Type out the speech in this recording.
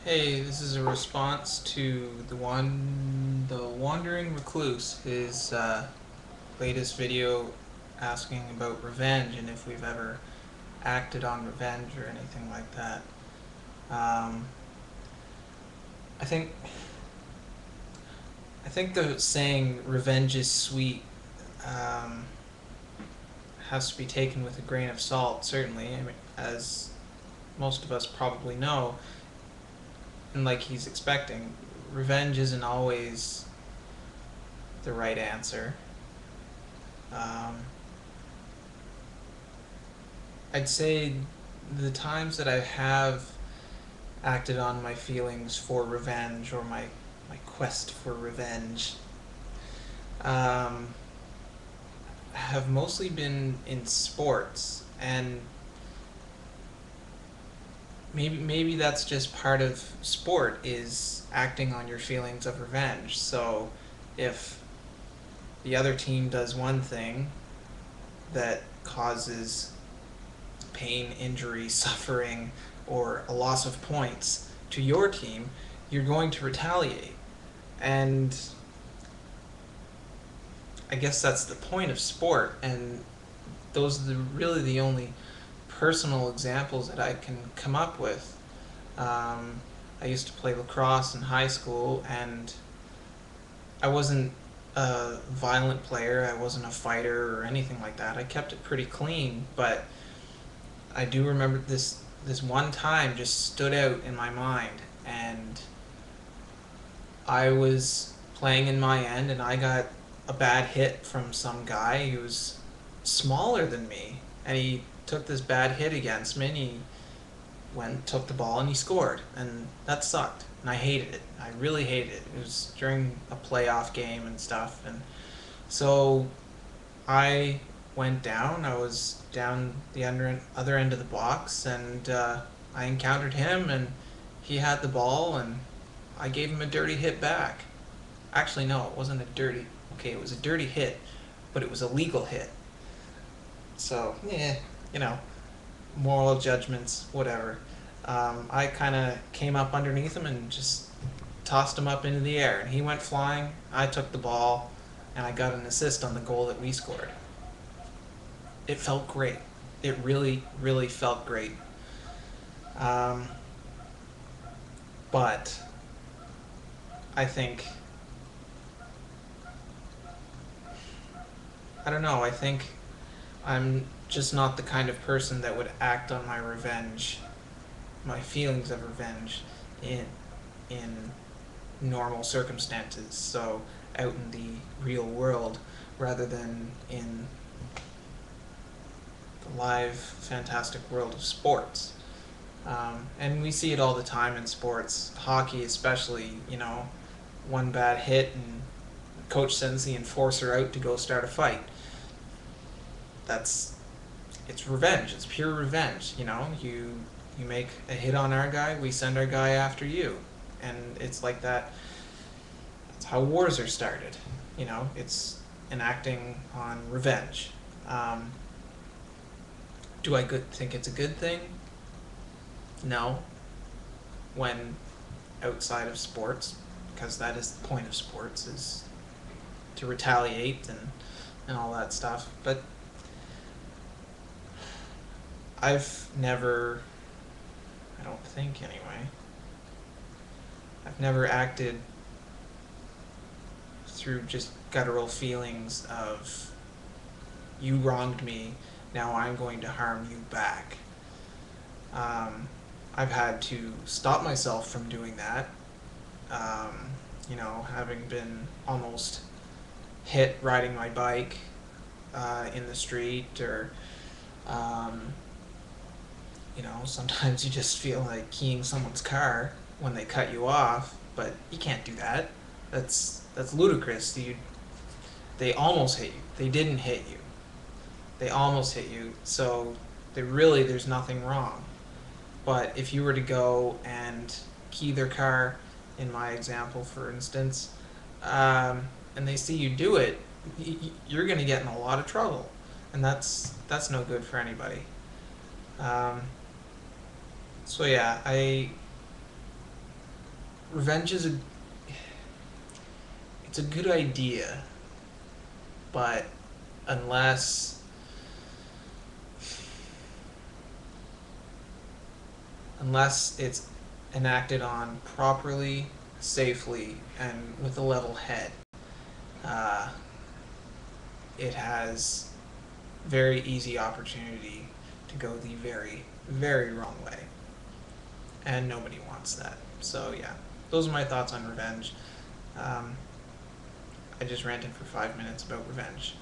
Hey, this is a response to the Wandering Recluse, his latest video asking about revenge and if we've ever acted on revenge or anything like that. Um, I think I think the saying "revenge is sweet" um, has to be taken with a grain of salt. Certainly, I mean, as most of us probably know, and like he's expecting, revenge isn't always the right answer. Um, I'd say the times that I have acted on my feelings for revenge or my quest for revenge um, have mostly been in sports, and maybe that's just part of sport is acting on your feelings of revenge. So if the other team does one thing that causes pain, injury, suffering, or a loss of points to your team, you're going to retaliate. And I guess that's the point of sport. And those are really the only personal examples that I can come up with. Um, I used to play lacrosse in high school, and I wasn't a violent player. I wasn't a fighter or anything like that. I kept it pretty clean, but I do remember this one time just stood out in my mind, and I was playing in my end, and I got a bad hit from some guy who was smaller than me, and he took this bad hit against me, and he went, took the ball, and he scored, and that sucked, and I hated it. I really hated it. It was during a playoff game and stuff, and so I went down. I was down the other end of the box, and I encountered him, and he had the ball, and I gave him a dirty hit back. Actually, no, it wasn't a dirty. Okay, it was a dirty hit, but it was a legal hit. So, yeah, you know, moral judgments, whatever. I kind of came up underneath him and just tossed him up into the air, and he went flying. I took the ball, and I got an assist on the goal that we scored. It felt great. It really, really felt great. Um, but I think I don't know. I think I'm just not the kind of person that would act on my revenge, my feelings of revenge, in in normal circumstances. So out in the real world, rather than in the live, fantastic world of sports. And we see it all the time in sports, hockey especially. You know, one bad hit and coach sends the enforcer out to go start a fight. That's it's revenge. It's pure revenge. You know, you make a hit on our guy, we send our guy after you, and it's like that. That's how wars are started. You know, it's enacting on revenge. Um, do I think it's a good thing? No. When outside of sports, because that is the point of sports, is to retaliate and all that stuff. But I've never, I don't think anyway, I've never acted through just guttural feelings of you wronged me, now I'm going to harm you back. Um, I've had to stop myself from doing that. Um, you know, having been almost hit riding my bike in the street, or um, you know, sometimes you just feel like keying someone's car when they cut you off, but you can't do that. That's ludicrous. They almost hit you. They didn't hit you. They almost hit you. So there's nothing wrong. But if you were to go and key their car, in my example, for instance, and they see you do it, you're going to get in a lot of trouble, and that's no good for anybody. Um, so yeah, revenge is it's a good idea, but unless unless it's enacted on properly, safely, and with a level head, uh, it has very easy opportunity to go the very, very wrong way. And nobody wants that. So yeah, those are my thoughts on revenge. Um, I just ranted for 5 minutes about revenge.